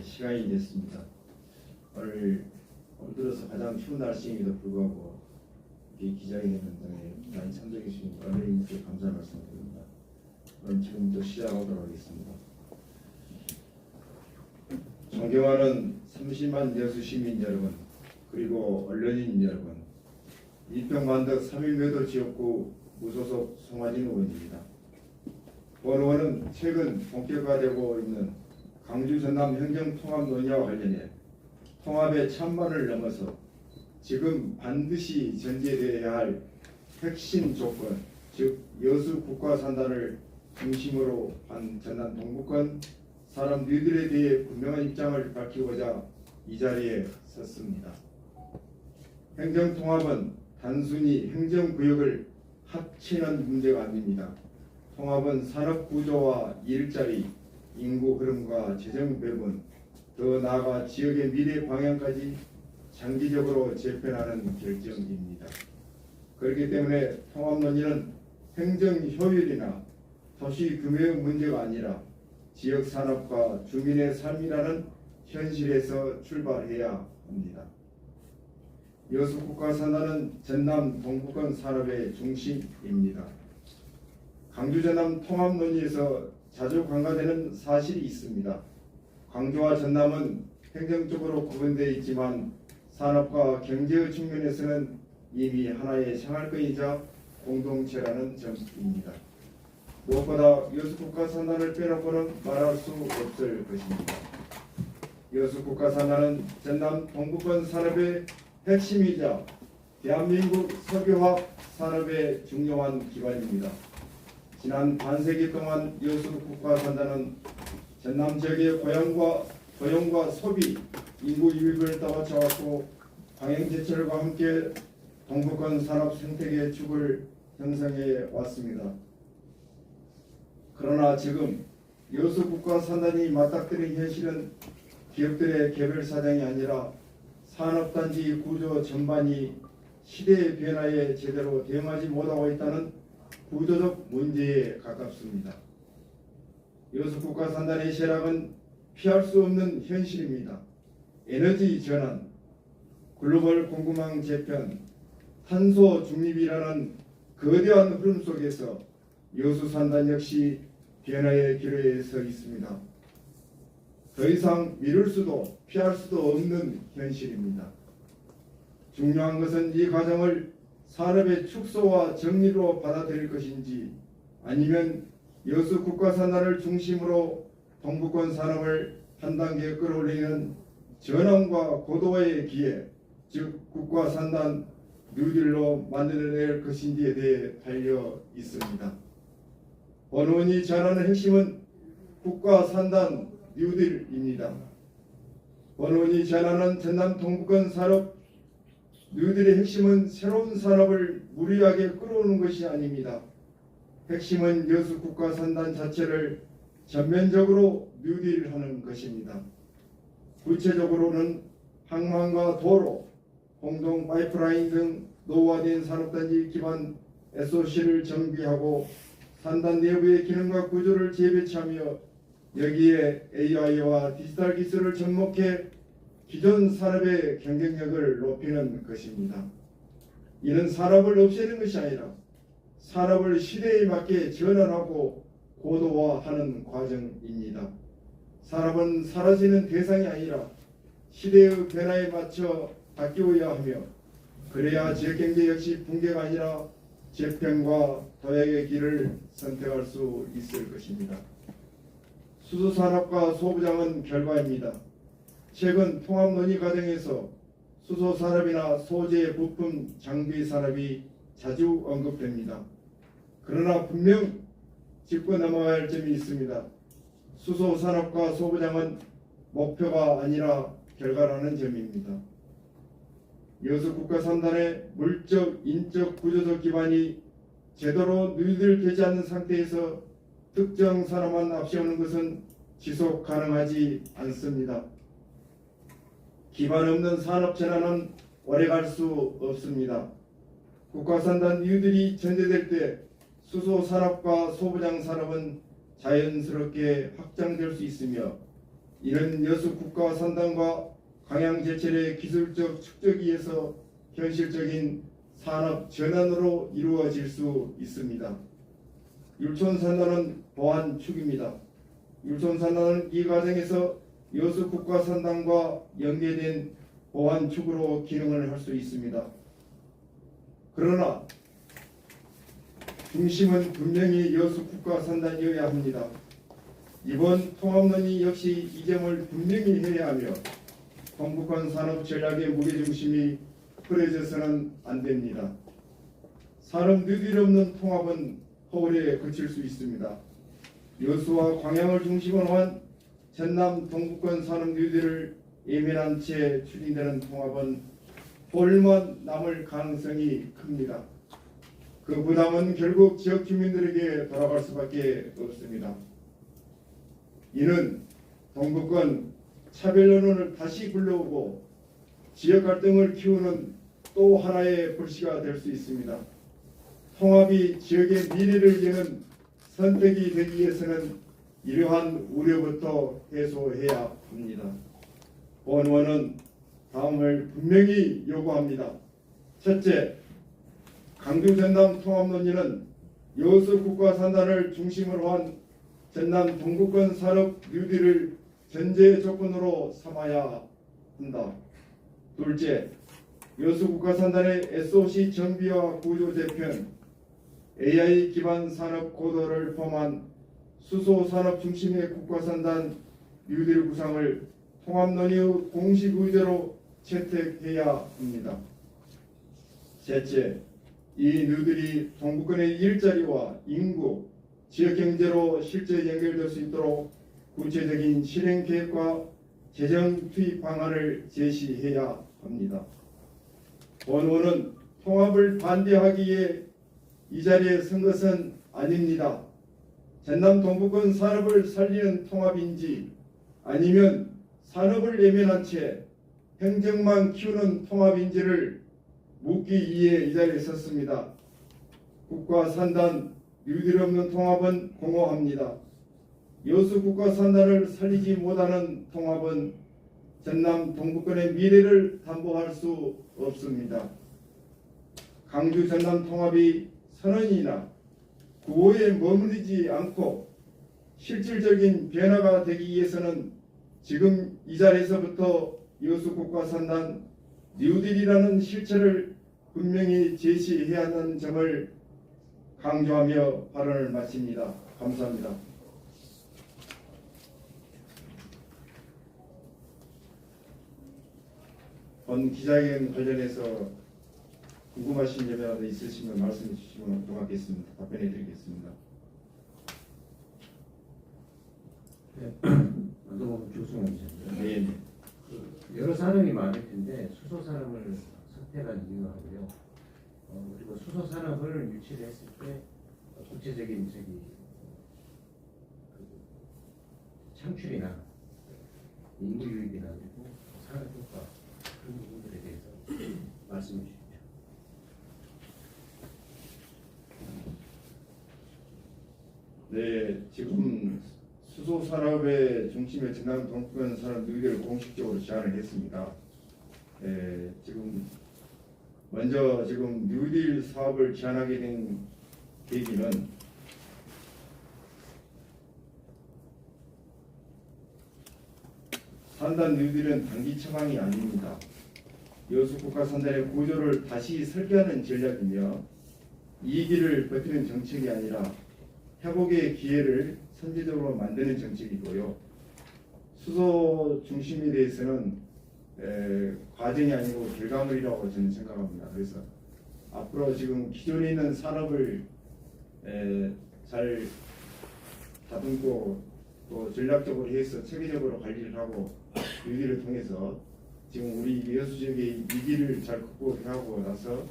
시간이 됐습니다. 오늘 들어서 가장 추운 날씨임에도 불구하고 이 기자회견 현장에 많이 참석해 주신 언론인께 감사 말씀드립니다. 그럼 지금부터 시작하도록 하겠습니다. 존경하는 30만 여수 시민 여러분, 그리고 언론인 여러분, 이평만덕 3.1매도 지역구 무소속 송하진 의원입니다. 본 의원은 최근 본격화되고 있는 광주 전남 행정통합 논의와 관련해 통합의 찬반을 넘어서 지금 반드시 전제되어야 할 핵심 조건, 즉 여수 국가산단을 중심으로 한 전남 동북권 사람들에 대해 분명한 입장을 밝히고자 이 자리에 섰습니다. 행정통합은 단순히 행정구역을 합치는 문제가 아닙니다. 통합은 산업구조와 일자리, 인구 흐름과 재정 배분, 더 나아가 지역의 미래 방향까지 장기적으로 재편하는 결정입니다. 그렇기 때문에 통합 논의는 행정 효율이나 도시 규모의 문제가 아니라 지역 산업과 주민의 삶이라는 현실에서 출발해야 합니다. 여수 국가산단은 전남 동북권 산업의 중심입니다. 광주 전남 통합 논의에서 자주 간과되는 사실이 있습니다. 광주와 전남은 행정적으로 구분되어 있지만 산업과 경제의 측면에서는 이미 하나의 생활권이자 공동체라는 점입니다. 무엇보다 여수 국가산단을 빼놓고는 말할 수 없을 것입니다. 여수 국가산단은 전남 동북권 산업의 핵심이자 대한민국 석유화학 산업의 중요한 기반입니다. 지난 반세기 동안 여수 국가산단은 전남 지역의 고용과 소비, 인구 유입을 따라쳐왔고 방향제철과 함께 동북권 산업 생태계의 축을 형성해 왔습니다. 그러나 지금 여수 국가산단이 맞닥뜨린 현실은 기업들의 개별 사정이 아니라 산업단지 구조 전반이 시대의 변화에 제대로 대응하지 못하고 있다는 구조적 문제에 가깝습니다. 여수 국가산단의 쇠락은 피할 수 없는 현실입니다. 에너지 전환, 글로벌 공급망 재편, 탄소 중립이라는 거대한 흐름 속에서 여수 산단 역시 변화의 기로에 서 있습니다. 더 이상 미룰 수도 피할 수도 없는 현실입니다. 중요한 것은 이 과정을 산업의 축소와 정리로 받아들일 것인지 아니면 여수 국가산단을 중심으로 동북권 산업을 한 단계 끌어올리는 전환과 고도화의 기회, 즉 국가산단 뉴딜로 만들어낼 것인지에 대해 달려 있습니다. 본 의원이 전하는 핵심은 국가산단 뉴딜입니다. 본 의원이 전하는 전남 동북권 산업 뉴딜의 핵심은 새로운 산업을 무리하게 끌어오는 것이 아닙니다. 핵심은 여수 국가산단 자체를 전면적으로 뉴딜하는 것입니다. 구체적으로는 항만과 도로, 공동 파이프라인 등 노후화된 산업단지 기반 SOC를 정비하고 산단 내부의 기능과 구조를 재배치하며 여기에 AI와 디지털 기술을 접목해 기존 산업의 경쟁력을 높이는 것입니다. 이는 산업을 없애는 것이 아니라 산업을 시대에 맞게 전환하고 고도화하는 과정입니다. 산업은 사라지는 대상이 아니라 시대의 변화에 맞춰 바뀌어야 하며 그래야 지역경제 역시 붕괴가 아니라 재편과 도약의 길을 선택할 수 있을 것입니다. 수소산업과 소부장은 결과입니다. 최근 통합 논의 과정에서 수소산업이나 소재 부품 장비 산업이 자주 언급됩니다. 그러나 분명 짚고 넘어가야 할 점이 있습니다. 수소산업과 소부장은 목표가 아니라 결과라는 점입니다. 여수 국가산단의 물적, 인적, 구조적 기반이 제대로 누리되지 않는 상태에서 특정 산업만 앞세우는 것은 지속 가능하지 않습니다. 기반 없는 산업 전환은 오래갈 수 없습니다. 국가산단 이유들이 전제될 때 수소산업과 소부장 산업은 자연스럽게 확장될 수 있으며 이는 여수 국가 산단과 강양제철의 기술적 축적위에서 현실적인 산업 전환으로 이루어질 수 있습니다. 율촌산단은 보완축입니다. 율촌산단은 이 과정에서 여수 국가 산단과 연계된 보완축으로 기능을 할 수 있습니다. 그러나 중심은 분명히 여수 국가 산단이어야 합니다. 이번 통합론이 역시 이 점을 분명히 해야 하며 동북권 산업 전략의 무게중심이 흐려져서는 안 됩니다. 산업 뉴딜 없는 통합은 허울에 그칠 수 있습니다. 여수와 광양을 중심으로 한 전남 동북권 산업 뉴딜을 예민한 채 추진되는 통합은 홀만 남을 가능성이 큽니다. 그 부담은 결국 지역 주민들에게 돌아갈 수밖에 없습니다. 이는 동북권 차별론을 다시 불러오고 지역 갈등을 키우는 또 하나의 불씨가 될 수 있습니다. 통합이 지역의 미래를 여는 선택이 되기 위해서는 이러한 우려부터 해소해야 합니다. 본원은 다음을 분명히 요구합니다. 첫째, 강주 전남 통합논의는 여수 국가 산단을 중심으로 한 전남 동북권 산업 뉴딜을 전제 조건으로 삼아야 한다. 둘째, 여수 국가 산단의 SOC 정비와 구조 재편, AI 기반 산업 고도를 포함한 수소 산업 중심의 국가 산단 뉴딜 구상을 통합 논의의 공식 의제로 채택해야 합니다. 셋째, 이 뉴딜이 동북권의 일자리와 인구, 지역 경제로 실제 연결될 수 있도록 구체적인 실행 계획과 재정 투입 방안을 제시해야 합니다. 본원은 통합을 반대하기에 이 자리에 선 것은 아닙니다. 전남 동북권 산업을 살리는 통합인지 아니면 산업을 예민한 채 행정만 키우는 통합인지를 묻기 위해 이 자리에 섰습니다. 국가 산단 뉴딜 없는 통합은 공허합니다. 여수 국가 산단을 살리지 못하는 통합은 전남 동북권의 미래를 담보할 수 없습니다. 강주 전남 통합이 선언이나 구호에 머무르지 않고 실질적인 변화가 되기 위해서는 지금 이 자리에서부터 여수 국가 산단 뉴딜이라는 실체를 분명히 제시해야 한다는 점을 강조하며 발언을 마칩니다. 감사합니다. 본 기자회견 관련해서 궁금하신 점이라도 있으시면 말씀해 주시면 고맙겠습니다. 답변해 드리겠습니다. 네, 안동원 조승원 기자입니다. 네. 여러 산업이 많을 텐데 수소 산업을 선택한 이유하고요. 그리고 수소 산업을 유치를 했을 때 구체적인 창출이나 인구 유입이나 그리고 산업 효과 그런 부분들에 대해서 말씀해 주십시오. 네, 지금 수소 산업의 중심에 전남 동북권 산업 뉴딜을 공식적으로 제안을 했습니다. 지금 먼저 지금 뉴딜 사업을 제안하게 된 계기는 산단 뉴딜은 단기 처방이 아닙니다. 여수 국가 산단의 구조를 다시 설계하는 전략이며 이 길을 버티는 정책이 아니라 회복의 기회를 선제적으로 만드는 정책이고요. 수소 중심에 대해서는 과정이 아니고 결과물이라고 저는 생각합니다. 그래서 앞으로 지금 기존에 있는 산업을 잘 다듬고 또 전략적으로 해서 체계적으로 관리를 하고 유기를 통해서 지금 우리 여수 지역의 위기를 잘 극복하고 나서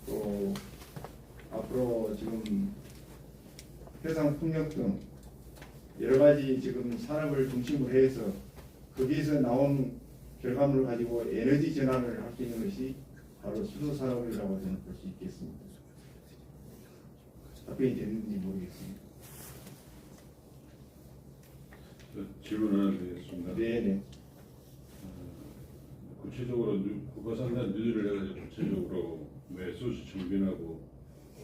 또 앞으로 지금 해상 풍력 등 여러 가지 지금 산업을 중심으로 해서 거기에서 나온 결과물을 가지고 에너지 전환을 할 수 있는 것이 바로 수소 산업이라고 저는 볼 수 있겠습니다. 답변이 됐는지 모르겠습니다. 질문 하나 드리겠습니다. 네네. 구체적으로 국가산단 뉴딜을 해가지고 구체적으로 매 소시 정빈하고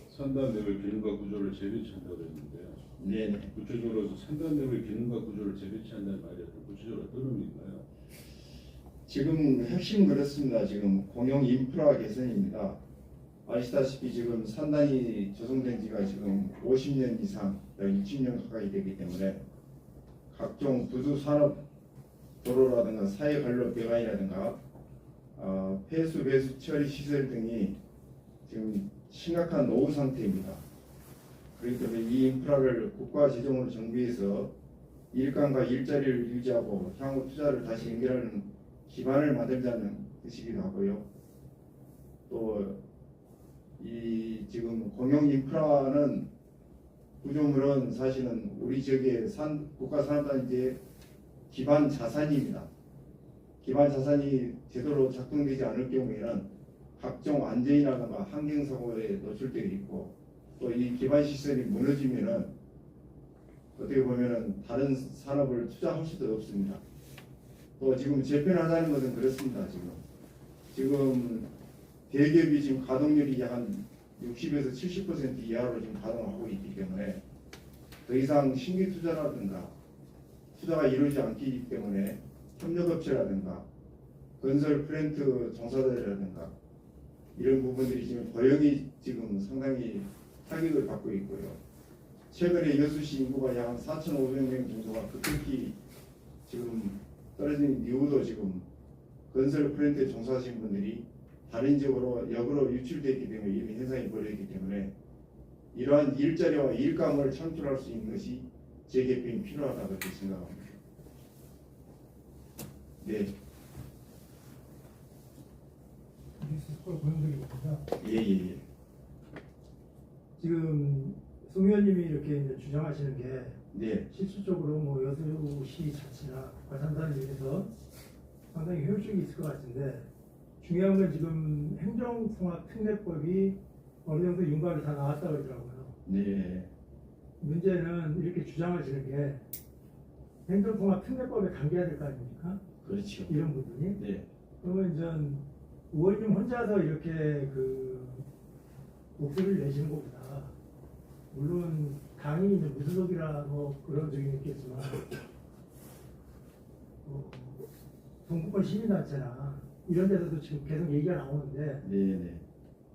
산단대의 기능과 구조를 재배치한다고 했는데요. 네네. 구체적으로 산단대의 기능과 구조를 재배치한다는 말이 어떤 구체적으로 어떤 의미인가요? 지금 핵심 그렇습니다. 지금 공영 인프라 개선입니다. 아시다시피 지금 산단이 조성된 지가 지금 50년 이상, 60년 가까이 되기 때문에 각종 부두 산업 도로라든가 사회 관로 배관이라든가 폐수 배수 처리 시설 등이 지금 심각한 노후 상태입니다. 그렇기 때문에 이 인프라를 국가 재정으로 정비해서 일감과 일자리를 유지하고 향후 투자를 다시 연결하는 기반을 만들자는 뜻이기도 하고요. 또 이 지금 공영 인프라는 구조물은 사실은 우리 지역의 국가 산업단지의 기반 자산입니다. 기반 자산이 제대로 작동되지 않을 경우에는 각종 안전이라든가 환경사고에 노출되어 있고 또 이 기반 시설이 무너지면은 어떻게 보면은 다른 산업을 투자할 수도 없습니다. 또 지금 재편하자는 것은 그렇습니다. 지금 대기업이 지금 가동률이 약 한 60에서 70% 이하로 지금 가동하고 있기 때문에 더 이상 신규 투자라든가 투자가 이루어지지 않기 때문에 협력업체라든가 건설 플랜트 종사자라든가 이런 부분들이 지금 고용이 지금 상당히 타격을 받고 있고요. 최근에 여수시 인구가 약 4,500명 정도가 급격히 지금 떨어진 이유도 지금 건설 플랜트 종사하시는 분들이 다른 지역으로 역으로 유출되기 때문에 이런 현상이 벌어지기 때문에 이러한 일자리와 일감을 창출할 수 있는 것이 재개편이 필요하다고 그렇게 생각합니다. 네. 스스로 고용되기보다 예. 지금 송 의원님이 이렇게 이제 주장하시는 게 네. 실질적으로 뭐 여수시 자치나 과산단을 위해서 상당히 효율적이 있을 것 같은데 중요한 건 지금 행정통합특례법이 어느 정도 윤곽이 다 나왔다고 그러더라고요. 네. 문제는 이렇게 주장하시는 게 행정통합특례법에 담겨야 될 거 아닙니까? 그렇죠. 이런 부분이. 네. 그러면 이제 의원님 혼자서 이렇게 그 목소리를 내시는 것보다 물론 당이 이제 무소속이라 뭐 그런 적이 있겠지만 동북권 시민단체나 이런 데서도 지금 계속 얘기가 나오는데 네.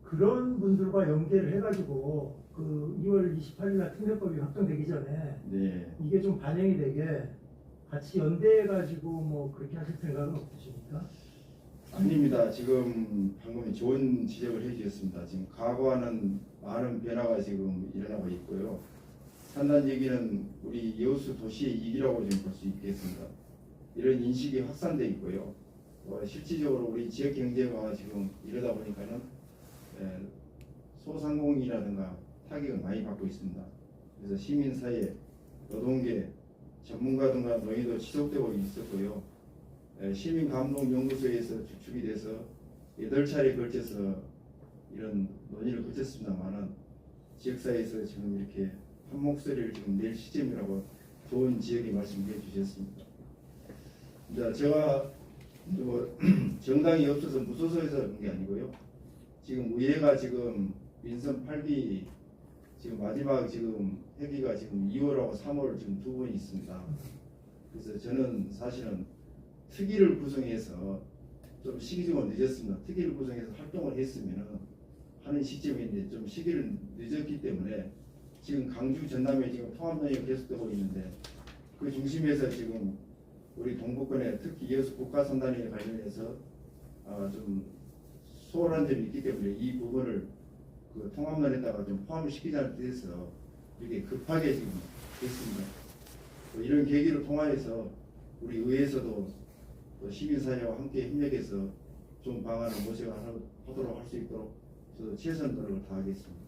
그런 분들과 연계를 해가지고 그 2월 28일날 특례법이 확정되기 전에 네. 이게 좀 반영이 되게 같이 연대해가지고 뭐 그렇게 하실 생각은 없으십니까? 아닙니다. 지금 방금 좋은 지적을 해주셨습니다. 지금 과거와는 많은 변화가 지금 일어나고 있고요. 산단지기는 우리 여수 도시의 이기라고 좀 볼 수 있겠습니다. 이런 인식이 확산돼 있고요. 실질적으로 우리 지역 경제가 지금 이러다 보니까는 소상공인이라든가 타격을 많이 받고 있습니다. 그래서 시민사회, 노동계, 전문가들과 논의도 지속되고 있었고요. 시민감독연구소에서 주축이 돼서 8차례에 걸쳐서 이런 논의를 거쳤습니다만은 지역사회에서 지금 이렇게 한 목소리를 지금 낼 시점이라고 좋은 지역이 말씀해 주셨습니다. 이제 제가 뭐 정당이 없어서 무소속에서 그런 게 아니고요. 지금 의회가 지금 민선 8기 지금 마지막 지금 회기가 지금 2월하고 3월 지금 두 번 있습니다. 그래서 저는 사실은 특위를 구성해서 좀 시기적으로 늦었습니다. 특위를 구성해서 활동을 했으면 하는 시점인데 좀 시기를 늦었기 때문에 지금 강주 전남에 지금 통합논의가 계속되고 있는데 그 중심에서 지금 우리 동북권에 특히 여수 국가산단에 관련해서 좀 소홀한 점이 있기 때문에 이 부분을 그 통합론에다가 좀 포함을 시키자는 뜻에서 이렇게 급하게 지금 됐습니다. 이런 계기를 통하여서 우리 의회에서도 시민사회와 함께 협력해서 좋은 방안을 모색하도록 할 수 있도록 저도 최선 노력을 다하겠습니다.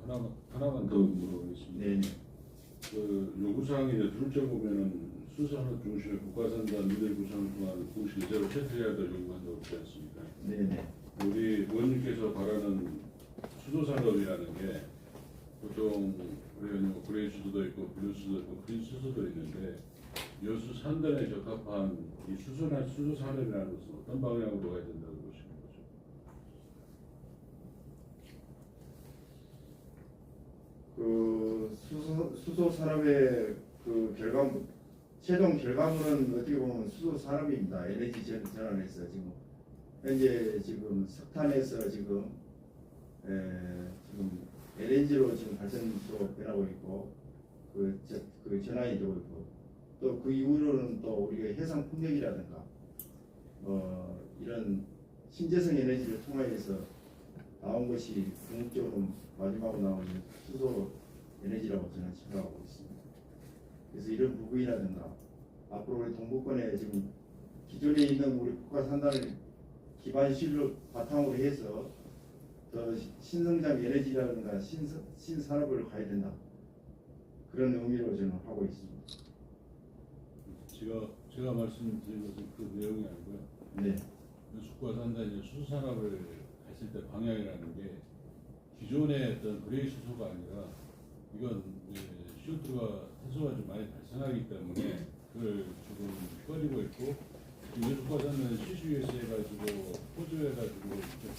하나만 더 물어보겠습니다. 네. 그 요구사항이 이제 둘째 보면은 수산업 중심의 국가산단 미래 구상을 통한 공식 제로 채택해야될 요구한다고 그러지 않습니까? 네네. 우리 의원님께서 바라는 수소산업이라는 게 보통 우리가 그레이 수소도 있고 블루 수소도 있고 큰 수소도 있는데 여수 산단에 적합한 이 수소나 수소 산업이라는 것은 어떤 방향으로 가야 된다고 보시는 거죠? 그 수소 산업의 그 최종 결과물은 어떻게 보면 수소 산업입니다. 에너지 전환에서 지금 현재 지금 석탄에서 지금 LNG로 지금 발전소로 변하고 있고 그 전환이 되고 있고 또 그 이후로는 또 우리가 해상 풍력이라든가 이런 신재생 에너지를 통해서 나온 것이 궁극적으로 마지막으로 나온 수소 에너지라고 저는 생각하고 있습니다. 그래서 이런 부분이라든가 앞으로 우리 동부권에 지금 기존에 있는 우리 국가 산단을 기반 실로 바탕으로 해서 더 신성장 에너지라든가 신산업을 가야 된다. 그런 의미로 저는 하고 있습니다. 제가 말씀드린 것은 그 내용이 아니고요. 네. 여수과 산단이 수소산업을 했을 때 방향이라는 게 기존의 어떤 그레이 수소가 아니라 이건 CO2가 탄소가 좀 많이 발생하기 때문에 그걸 조금 꺼리고 있고 여수과 산단은 CCUS 해가지고 호주해가지고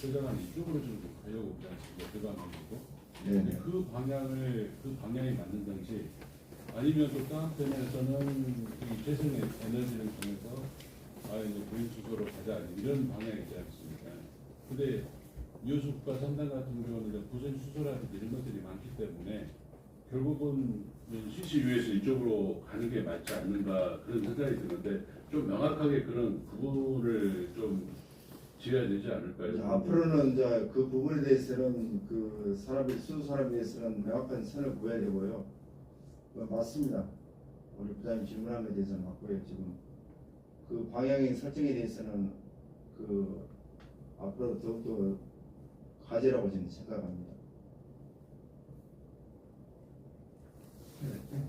저장하는 이쪽으로 좀 가려고 그러지 않습니까? 그 방향이고. 네. 그 방향이 맞는지 아니면 또 다른 편에서는 이 재생 에너지를 통해서 이제 그린 수소로 가자 이런 방향이 있지 않습니까? 근데 여수과 산단 같은 경우는 부선 수소라든지 이런 것들이 많기 때문에 결국은 CCUS 이쪽으로 가는 게 맞지 않는가 그런 생각이 드는데 좀 명확하게 그런 구분을 좀 지어야 되지 않을까요? 앞으로는 이제 그 부분에 대해서는 그 수소 산업에 대해서는 명확한 선을 보여야 되고요. 맞습니다. 우리 부장님 질문한 것에 대해서는 맞고요. 지금 그 방향의 설정에 대해서는 그 앞으로 더욱더 과제라고 저는 생각합니다.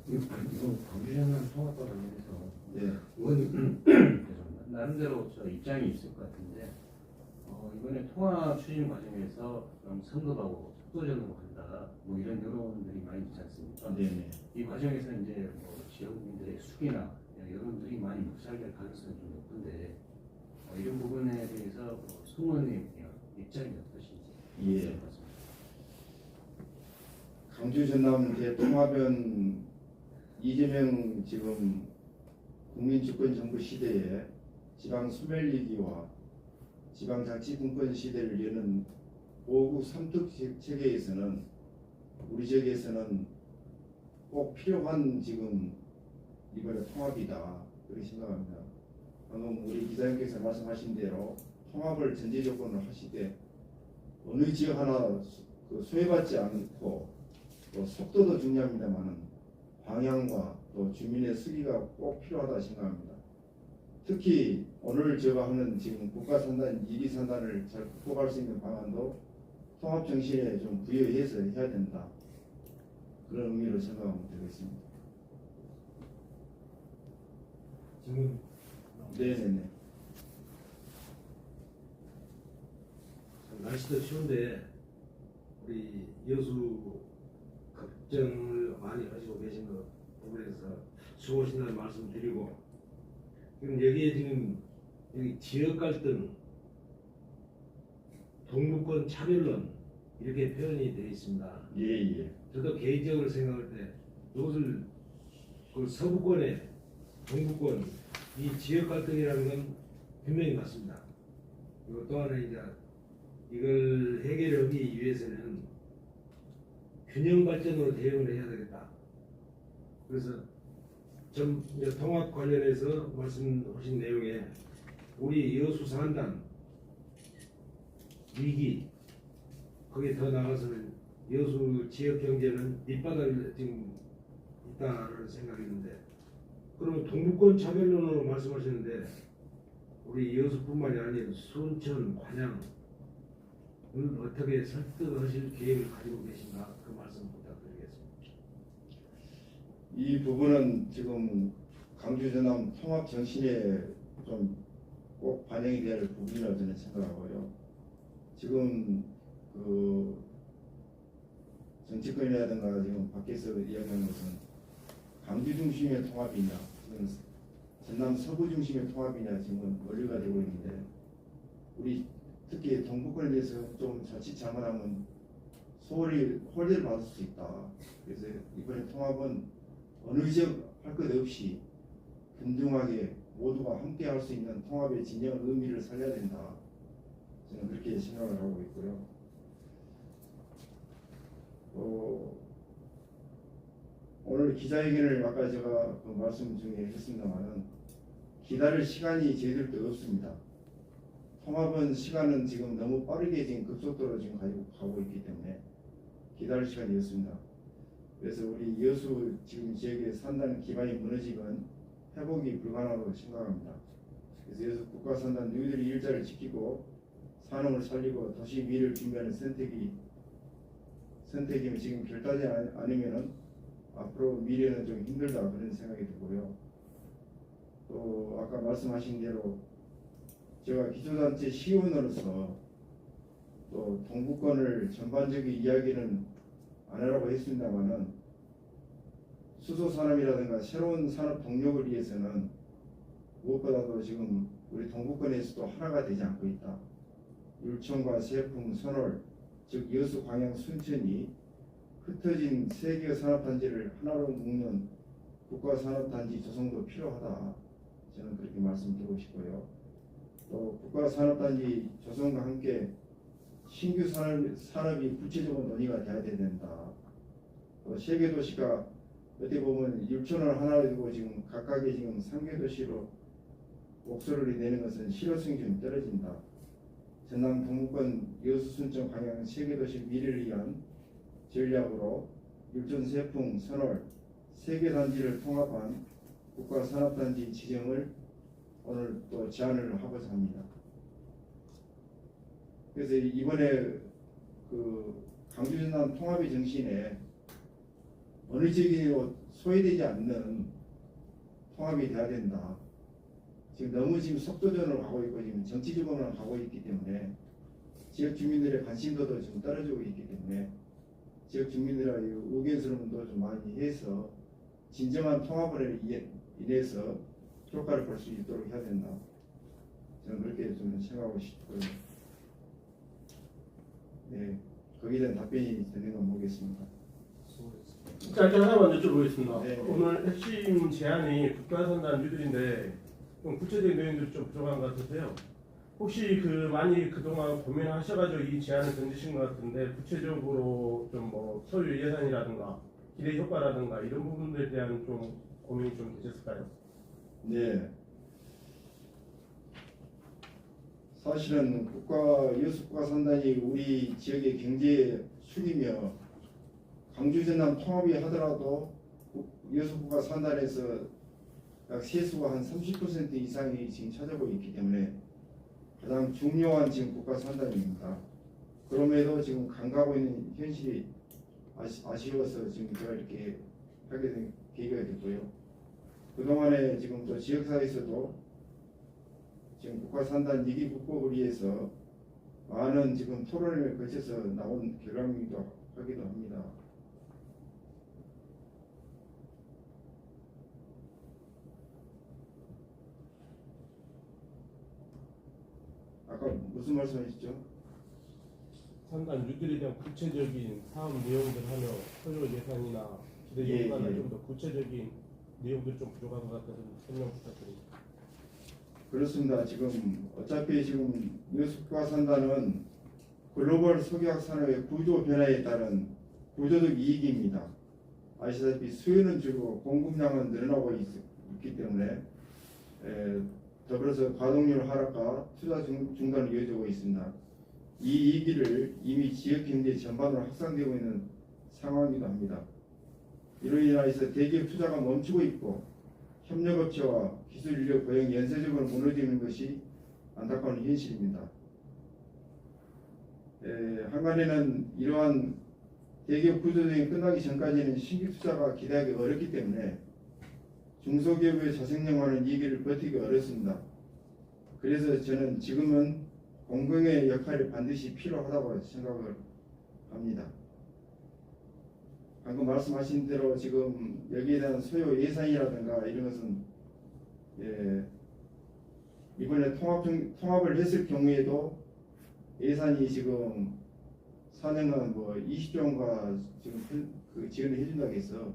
이거 광주시장 통합과 관련해서 네. 죄송합니다. 나름대로 저 입장이 있을 것 같은데 이번에 통합 추진 과정에서 성급하고 속도전으로 간다 뭐 이런 여론들이 많이 있지 않습니까? 네. 이 과정에서 이제 뭐 지역민들의 숙이나 여론들이 많이 묵살될 가능성이 좀 높은데 이런 부분에 대해서 송원님 입장이 어떠신지? 예. 강주 전남 이제 통합은 이재명 지금 국민주권정부 시대에 지방 소멸위기와 지방자치분권 시대를 여는 5구 3특 체계에서는 우리 지역에서는 꼭 필요한 지금 이번에 통합이다 그렇게 생각합니다. 방금 우리 기자님께서 말씀하신 대로 통합을 전제 조건으로 하실 때 어느 지역 하나 소외받지 않고 또 속도도 중요합니다만은 방향과 또 주민의 수기가 꼭 필요하다 생각합니다. 특히 오늘 제가 하는 지금 국가산단, 2기 산단을 잘 극복할 수 있는 방안도 통합 정신에 좀 부여해서 해야 된다. 그런 의미로 생각하면 되겠습니다. 질문. 네네네. 날씨도 추운데 우리 여수 걱정을 많이 하시고 계신 것 부분에서 수고하신다는 말씀 드리고 지금 여기에 지금 여기 지역 갈등, 동부권 차별론 이렇게 표현이 되어 있습니다. 예. 저도 개인적으로 생각할 때 이것을 그 서부권에 동부권 이 지역 갈등이라는 건 분명히 맞습니다. 그리고 또 하나 이제 이걸 해결하기 위해서는 균형 발전으로 대응을 해야 되겠다. 그래서 좀 통합 관련해서 말씀하신 내용에 우리 여수 산단 위기 거기에 더 나가서는 여수 지역 경제는 밑바닥에 지금 있다는 생각이 있는데 그러면 동부권 차별론으로 말씀하시는데 우리 여수뿐만이 아닌 순천, 관양을 어떻게 설득하실 계획을 가지고 계신가 그 말씀 부탁드리겠습니다. 이 부분은 지금 강주 전남 통합 정신에 좀 꼭 반영이 돼야 할 부분이라고 저는 생각하고요. 지금 정치권이라든가 지금 밖에서 이야기하는 것은 강주 중심의 통합이냐, 지금 전남 서부 중심의 통합이냐 지금 논리가 되고 있는데 우리 특히 동북권에 대해서 좀 자칫 잘못하면 소홀히 홀대를 받을 수 있다. 그래서 이번에 통합은 어느 지역 할 것 없이 균등하게 모두가 함께 할 수 있는 통합의 진정한 의미를 살려야 된다. 저는 그렇게 생각을 하고 있고요. 오늘 기자회견을 아까 제가 그 말씀 중에 했습니다만은 기다릴 시간이 저희들도 없습니다. 통합은 시간은 지금 너무 빠르게 지금 급속도로 지금 가고 있기 때문에 기다릴 시간이 없습니다. 그래서 우리 여수 지금 지역에 산다는 기반이 무너지면 회복이 불가능하다고 생각합니다. 그래서 여수 국가 산단 누이들이 일자를 지키고 산업을 살리고 도시 미래를 준비하는 선택이면 지금 결단하지 않으면은 앞으로 미래는 좀 힘들다 그런 생각이 들고요. 또 아까 말씀하신 대로 제가 기초단체 시의원으로서 또 동북권을 전반적인 이야기는 안 하라고 했습니다만은 수소산업이라든가 새로운 산업 동력을 위해서는 무엇보다도 지금 우리 동북권에서도 하나가 되지 않고 있다. 율청과 세풍, 선월, 즉 여수, 광양, 순천이 흩어진 세 개의 산업단지를 하나로 묶는 국가산업단지 조성도 필요하다. 저는 그렇게 말씀드리고 싶고요. 또 국가산업단지 조성과 함께 신규 산업이 구체적으로 논의가 돼야 된다. 또 세 개 도시가 어떻게 보면 율촌을 하나로 두고 지금 각각의 지금 3개 도시로 목소리를 내는 것은 실효성이 좀 떨어진다. 전남 동북권 여수, 순천, 광양 3개 도시 미래를 위한 전략으로 율촌, 세풍, 선월 3개 단지를 통합한 국가산업단지 지정을 오늘 또 제안을 하고자 합니다. 그래서 이번에 그 강주 전남 통합의 정신에 어느 지역에도 소외되지 않는 통합이 돼야 된다. 지금 너무 지금 속도전으로 가고 있고 지금 정치적으로 가고 있기 때문에 지역 주민들의 관심도도 지금 떨어지고 있기 때문에 지역 주민들의 의견수렴도 좀 많이 해서 진정한 통합을 인해서 효과를 볼 수 있도록 해야 된다. 저는 그렇게 좀 생각하고 싶고요. 네, 거기에 대한 답변이 되는 건 뭐겠습니까? 짧게 하나만 여쭤보겠습니다. 네. 오늘 핵심 제안이 국가선단 유들인데 좀 구체적인 내용들이 좀 부족한 것 같으세요. 혹시 많이 그동안 고민하셔가지고 이 제안을 던지신 것 같은데 구체적으로 좀 뭐 소유 예산이라든가 기대 효과라든가 이런 부분들에 대한 좀 고민이 좀 되셨을까요? 네. 사실은 여수 국가산단이 우리 지역의 경제 축이며 강주 전남 통합이 하더라도 여수 국가산단에서 약 세수가 한 30% 이상이 지금 차지하고 있기 때문에 가장 중요한 지금 국가산단입니다. 그럼에도 지금 간과하고 있는 현실이 아쉬워서 지금 제가 이렇게 하게 된 계기가 됐고요. 그동안에 지금 또 지역사회에서도 지금 국가산단 이기 국법을 위해서 많은 지금 토론을 거쳐서 나온 결과이기도 하기도 합니다. 아까 무슨 말씀하셨죠? 산단 유들에 대한 구체적인 사업 내용들 하며 소요 예산이나 기대 예, 효과나 예. 좀 더 구체적인 내용들 좀 부족한 것 같아서 설명 부탁드립니다. 그렇습니다. 지금 어차피 지금 여수국가산단은 글로벌 석유화학 산업의 구조 변화에 따른 구조적 이익입니다. 아시다시피 수요는 줄고 공급량은 늘어나고 있기 때문에 더불어서 가동률 하락과 투자 중단이 이어지고 있습니다. 이 이익을 이미 지역 경제 전반으로 확산되고 있는 상황이기도 합니다. 이로 인해서 대기업 투자가 멈추고 있고 협력업체와 기술 인력 고용 연쇄적으로 무너지는 것이 안타까운 현실입니다. 한간에는 이러한 대기업 구조조정이 끝나기 전까지는 신규 투자가 기대하기 어렵기 때문에 중소기업의 자생력만은 이 길을 버티기 어렵습니다. 그래서 저는 지금은 공공의 역할이 반드시 필요하다고 생각을 합니다. 방금 말씀하신 대로 지금 여기에 대한 소요 예산이라든가 이런 것은 이번에 통합을 했을 경우에도 예산이 지금 4년간 뭐 20조 원가 지금 그 지원을 해준다고 해서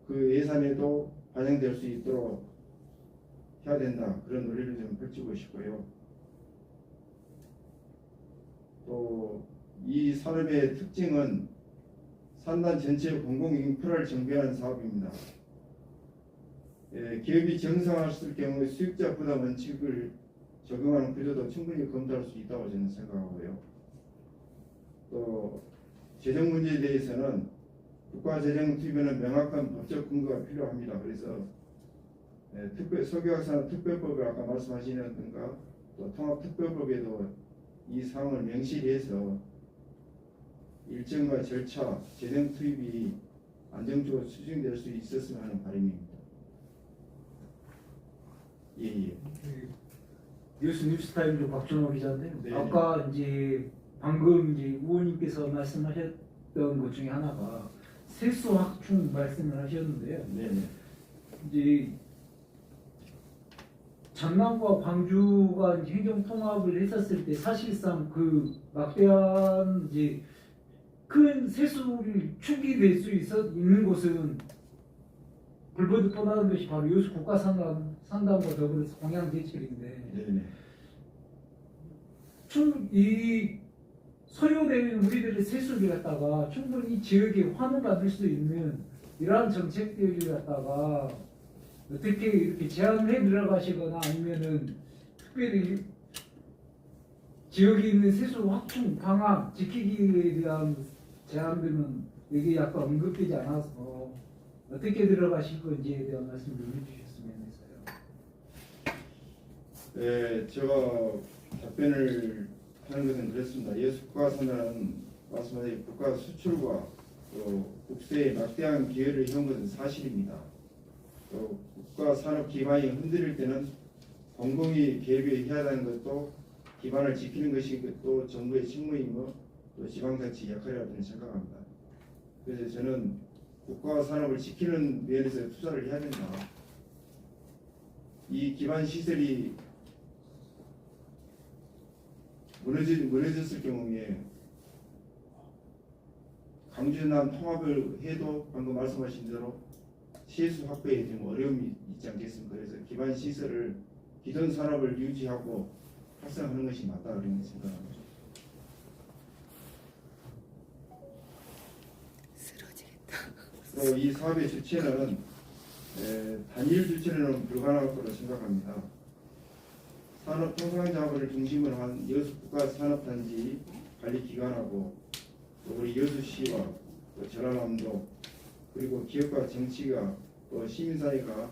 그 예산에도 반영될 수 있도록 해야 된다, 그런 논리를 좀 펼치고 싶고요. 또 이 산업의 특징은 산단 전체 공공 인프라를 정비하는 사업입니다. 기업이 정상화했을 경우 수익자 부담 원칙을 적용하는 구조도 충분히 검토할 수 있다고 저는 생각하고요. 또 재정 문제에 대해서는 국가 재정 투입에는 명확한 법적 근거가 필요합니다. 그래서 석유화산 특별법을 아까 말씀하시는가 또 통합특별법에도 이 사항을 명시히 해서 일정과 절차, 재정 투입이 안정적으로 추진될 수 있었으면 하는 바람입니다. 예. 뉴스 뉴스타임즈 박준호 기자인데 네. 아까 이제 방금 이제 의원님께서 말씀하셨던 것 중에 하나가 세수 확충 말씀을 하셨는데요. 네네. 이제 전남과 광주가 이제 행정 통합을 했었을 때 사실상 그 막대한 이제 큰 세수를 축이될 수 있는 곳은 불보듯 뻔하는 것이 바로 여수 국가산단과 더불어서 공양제철인데 네네. 이 소요되는 우리들의 세수를 갖다가 충분히 지역에 환원을 받을 수 있는 이러한 정책들을 갖다가 어떻게 이렇게 제한을 해 들어가시거나 아니면은 특별히 지역에 있는 세수 확충 방안 지키기에 대한 제한들은 여기 약간 언급되지 않아서 어떻게 들어가실 건지에 대한 말씀 좀 해주셨으면 해서요. 네, 제가 답변을 하는 것은 그렇습니다. 여수국가산단은 말씀하신 국가 수출과 또 국세에 막대한 기여를 해온 것은 사실입니다. 또 국가 산업 기반이 흔들릴 때는 공공이 개입해야 하는 것도 기반을 지키는 것이 또 정부의 직무이고 또 지방자치 역할이라고 생각합니다. 그래서 저는 국가 산업을 지키는 면에서 투자를 해야 된다. 이 기반 시설이 무너졌을 경우에 광주 전남 통합을 해도 방금 말씀하신 대로 세수 확보에 좀 어려움이 있지 않겠습니까? 그래서 기반 시설을 기존 산업을 유지하고 활성화하는 것이 맞다 그런 생각합니다. 또 이 사업의 주체는 단일 주체는 불가능할 거로 생각합니다. 산업 통상자원을 중심으로 한 여수국가산업단지 관리기관하고 또 우리 여수시와 또 전라남도 그리고 기업과 정치가 또 시민사회가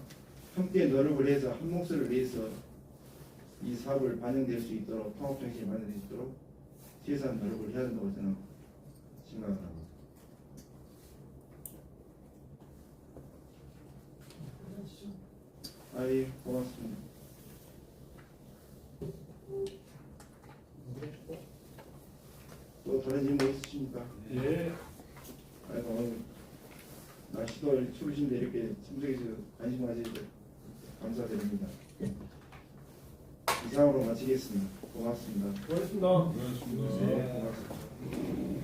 함께 노력을 해서 한 목소리를 내서 이 사업을 반영될 수 있도록 통합정신이 반영될 수 있도록 최소한 노력을 해야 된다고 저는 생각을 합니다. 아예 고맙습니다. 또 다른 질문 있으십니까? 예. 아이고 오늘 날씨도 추우신데 이렇게 참석해 주셔서 관심 가져주셔서 감사드립니다. 이상으로 마치겠습니다. 고맙습니다. 고맙습니다. 고맙습니다. 네, 고맙습니다.